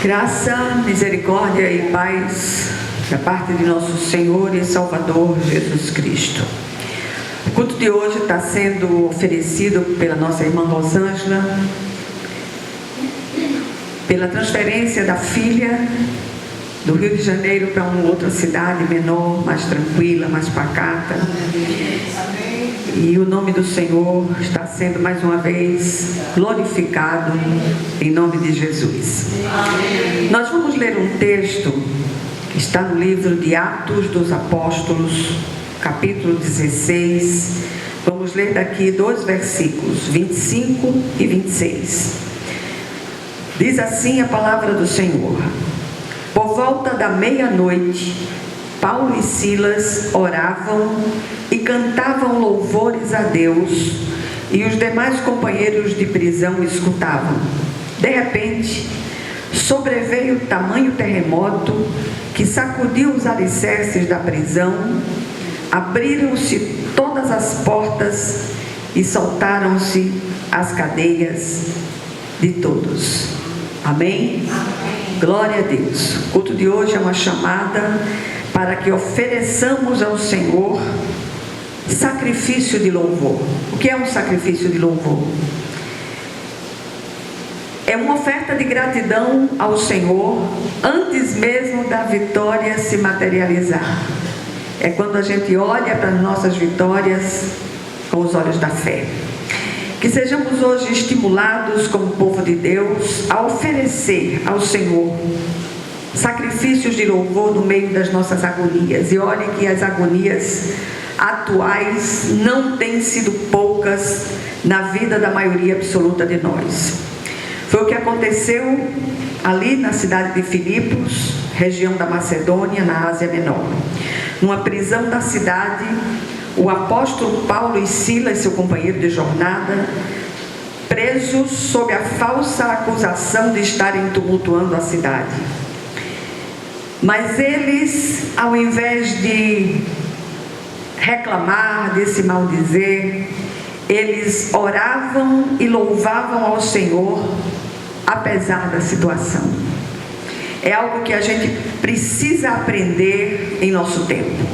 Graça, misericórdia e paz da parte de nosso Senhor e Salvador Jesus Cristo. O culto de hoje está sendo oferecido pela nossa irmã Rosângela, pela transferência da filha do Rio de Janeiro para uma outra cidade menor, mais tranquila, mais pacata. E o nome do Senhor está sendo mais uma vez glorificado em nome de Jesus. Amém. Nós vamos ler um texto que está no livro de Atos dos Apóstolos, capítulo 16. Vamos ler daqui 2 versículos, 25 e 26. Diz assim a palavra do Senhor: por volta da meia-noite, Paulo e Silas oravam e cantavam louvores a Deus, e os demais companheiros de prisão escutavam. De repente, sobreveio tamanho terremoto que sacudiu os alicerces da prisão, abriram-se todas as portas e soltaram-se as cadeias de todos. Amém? Amém. Glória a Deus. O culto de hoje é uma chamada para que ofereçamos ao Senhor sacrifício de louvor. O que é um sacrifício de louvor? É uma oferta de gratidão ao Senhor antes mesmo da vitória se materializar. É quando a gente olha para as nossas vitórias com os olhos da fé. Que sejamos hoje estimulados como povo de Deus a oferecer ao Senhor sacrifícios de louvor no meio das nossas agonias. E olhe que as agonias atuais não têm sido poucas na vida da maioria absoluta de nós. Foi o que aconteceu ali na cidade de Filipos, região da Macedônia, na Ásia Menor. Numa prisão da cidade, o apóstolo Paulo e Silas, seu companheiro de jornada, presos sob a falsa acusação de estarem tumultuando a cidade. Mas eles, ao invés de reclamar, de se maldizer, eles oravam e louvavam ao Senhor, apesar da situação. É algo que a gente precisa aprender em nosso tempo.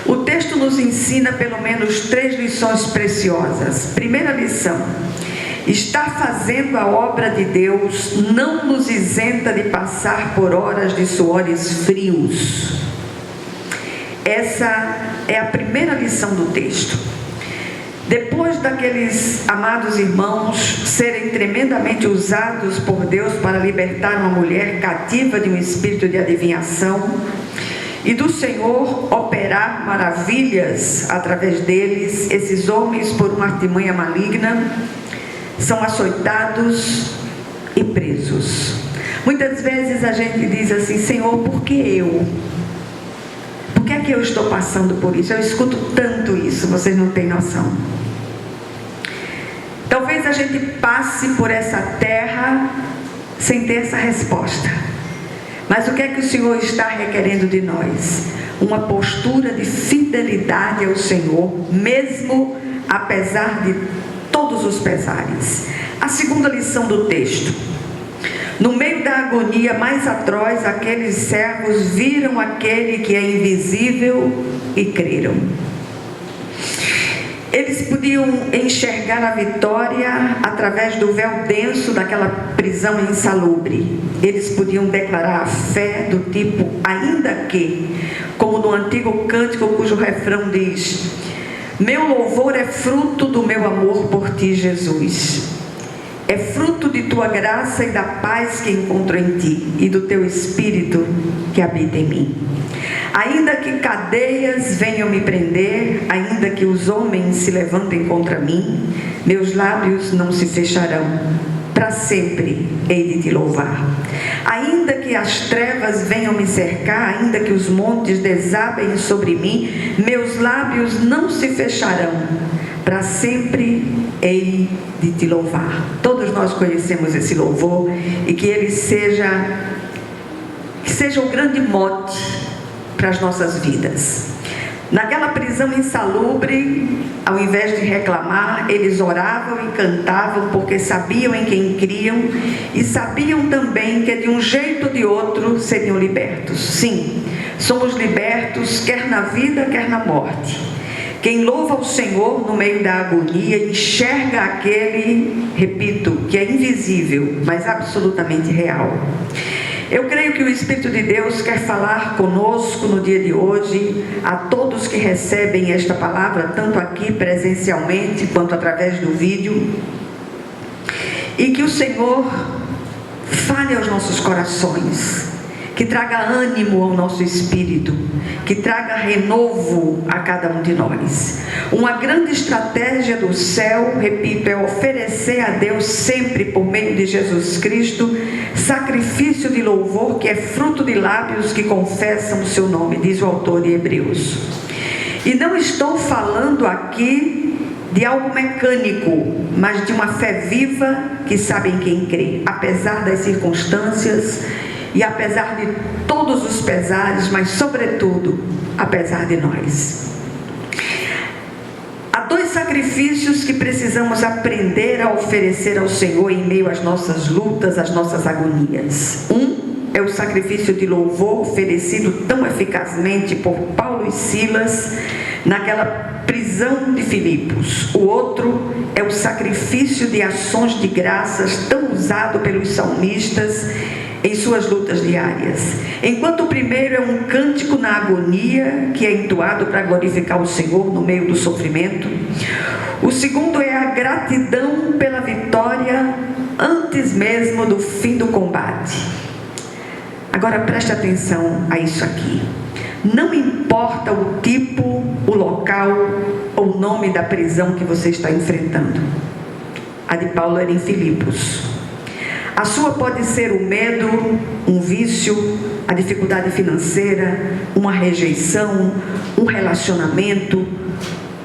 O texto nos ensina pelo menos 3 lições preciosas. Primeira lição: estar fazendo a obra de Deus não nos isenta de passar por horas de suores frios. Essa é a primeira lição do texto. Depois daqueles amados irmãos serem tremendamente usados por Deus para libertar uma mulher cativa de um espírito de adivinhação, e do Senhor operar maravilhas através deles, esses homens, por uma artimanha maligna, são açoitados e presos. Muitas vezes a gente diz assim: Senhor, por que eu? Por que é que eu estou passando por isso? Eu escuto tanto isso, vocês não têm noção. Talvez a gente passe por essa terra sem ter essa resposta. Mas o que é que o Senhor está requerendo de nós? Uma postura de fidelidade ao Senhor, mesmo apesar de todos os pesares. A segunda lição do texto: no meio da agonia mais atroz, aqueles servos viram aquele que é invisível e creram. Eles podiam enxergar a vitória através do véu denso daquela prisão insalubre. Eles podiam declarar a fé do tipo: ainda que, como no antigo cântico cujo refrão diz: meu louvor é fruto do meu amor por ti, Jesus. É fruto de tua graça e da paz que encontro em ti e do teu Espírito que habita em mim. Ainda que cadeias venham me prender, ainda que os homens se levantem contra mim, meus lábios não se fecharão. Para sempre hei de te louvar. Ainda que as trevas venham me cercar, ainda que os montes desabem sobre mim, meus lábios não se fecharão. Para sempre hei de te louvar. Todos nós conhecemos esse louvor, e que ele seja o grande mote para as nossas vidas. Naquela prisão insalubre, ao invés de reclamar, eles oravam e cantavam porque sabiam em quem criam e sabiam também que de um jeito ou de outro seriam libertos. Sim, somos libertos quer na vida, quer na morte. Quem louva o Senhor no meio da agonia enxerga aquele, repito, que é invisível, mas absolutamente real. Eu creio que o Espírito de Deus quer falar conosco no dia de hoje, a todos que recebem esta palavra, tanto aqui presencialmente quanto através do vídeo, e que o Senhor fale aos nossos corações, que traga ânimo ao nosso espírito, que traga renovo a cada um de nós. Uma grande estratégia do céu, repito, é oferecer a Deus sempre, por meio de Jesus Cristo, sacrifício de louvor que é fruto de lábios que confessam o seu nome, diz o autor de Hebreus. E não estou falando aqui de algo mecânico, mas de uma fé viva que sabe em quem crê, apesar das circunstâncias e apesar de todos os pesares, mas sobretudo, apesar de nós. Há dois sacrifícios que precisamos aprender a oferecer ao Senhor em meio às nossas lutas, às nossas agonias. Um é o sacrifício de louvor oferecido tão eficazmente por Paulo e Silas naquela prisão de Filipos. O outro é o sacrifício de ações de graças tão usado pelos salmistas em suas lutas diárias. Enquanto o primeiro é um cântico na agonia, que é entoado para glorificar o Senhor no meio do sofrimento, o segundo é a gratidão pela vitória antes mesmo do fim do combate. Agora preste atenção a isso aqui. Não importa o tipo, o local ou o nome da prisão que você está enfrentando. A de Paulo era em Filipos. A sua pode ser o medo, um vício, a dificuldade financeira, uma rejeição, um relacionamento,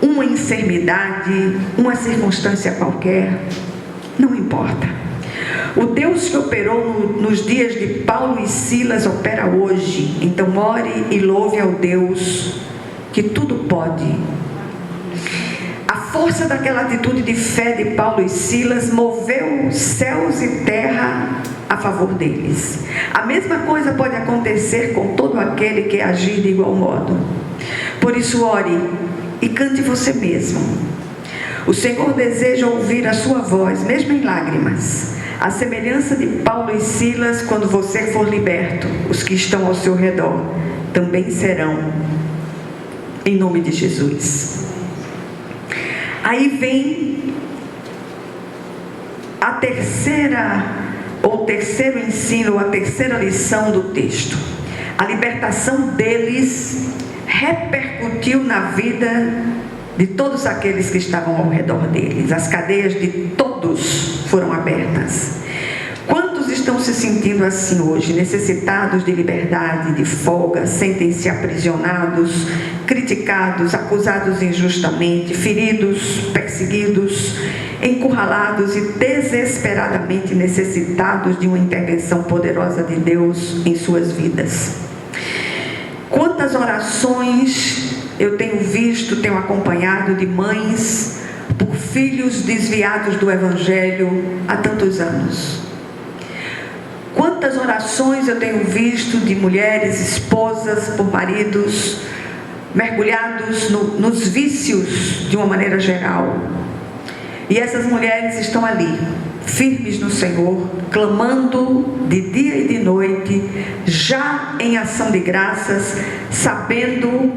uma enfermidade, uma circunstância qualquer. Não importa. O Deus que operou nos dias de Paulo e Silas opera hoje. Então ore e louve ao Deus que tudo pode. A força daquela atitude de fé de Paulo e Silas moveu céus e terra a favor deles. A mesma coisa pode acontecer com todo aquele que agir de igual modo. Por isso ore e cante você mesmo. O Senhor deseja ouvir a sua voz, mesmo em lágrimas. A semelhança de Paulo e Silas, quando você for liberto, os que estão ao seu redor também serão, em nome de Jesus. Aí vem a terceiro ensino, a terceira lição do texto. A libertação deles repercutiu na vida de todos aqueles que estavam ao redor deles. As cadeias de todos foram abertas. Quantos estão se sentindo assim hoje, necessitados de liberdade, de folga, sentem-se aprisionados, criticados, acusados injustamente, feridos, perseguidos, encurralados e desesperadamente necessitados de uma intervenção poderosa de Deus em suas vidas? Quantas orações eu tenho visto, tenho acompanhado de mães por filhos desviados do Evangelho há tantos anos. Quantas orações eu tenho visto de mulheres, esposas, por maridos mergulhados nos vícios de uma maneira geral. E essas mulheres estão ali, firmes no Senhor, clamando de dia e de noite, já em ação de graças, sabendo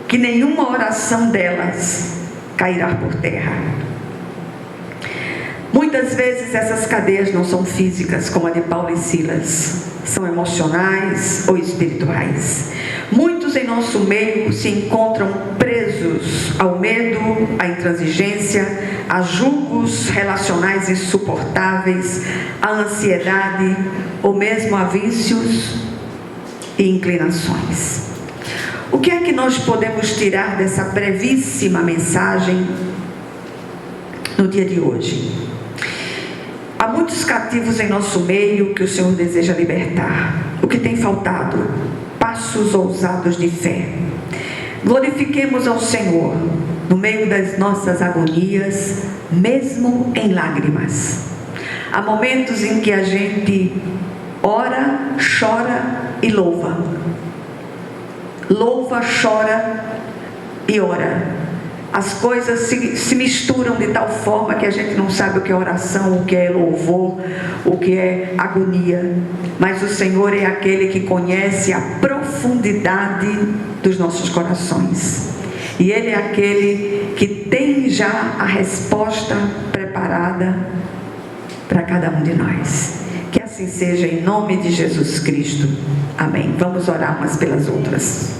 que nenhuma oração delas cairá por terra. Muitas vezes essas cadeias não são físicas, como a de Paulo e Silas, são emocionais ou espirituais. Muitos em nosso meio se encontram presos ao medo, à intransigência, a julgos relacionais insuportáveis, à ansiedade ou mesmo a vícios e inclinações. O que é que nós podemos tirar dessa brevíssima mensagem no dia de hoje? Há muitos cativos em nosso meio que o Senhor deseja libertar. O que tem faltado? Passos ousados de fé. Glorifiquemos ao Senhor no meio das nossas agonias, mesmo em lágrimas. Há momentos em que a gente ora, chora e louva. Louva, chora e ora. As coisas se misturam de tal forma que a gente não sabe o que é oração, o que é louvor, o que é agonia. Mas o Senhor é aquele que conhece a profundidade dos nossos corações. E Ele é aquele que tem já a resposta preparada para cada um de nós. Que assim seja, em nome de Jesus Cristo. Amém. Vamos orar umas pelas outras.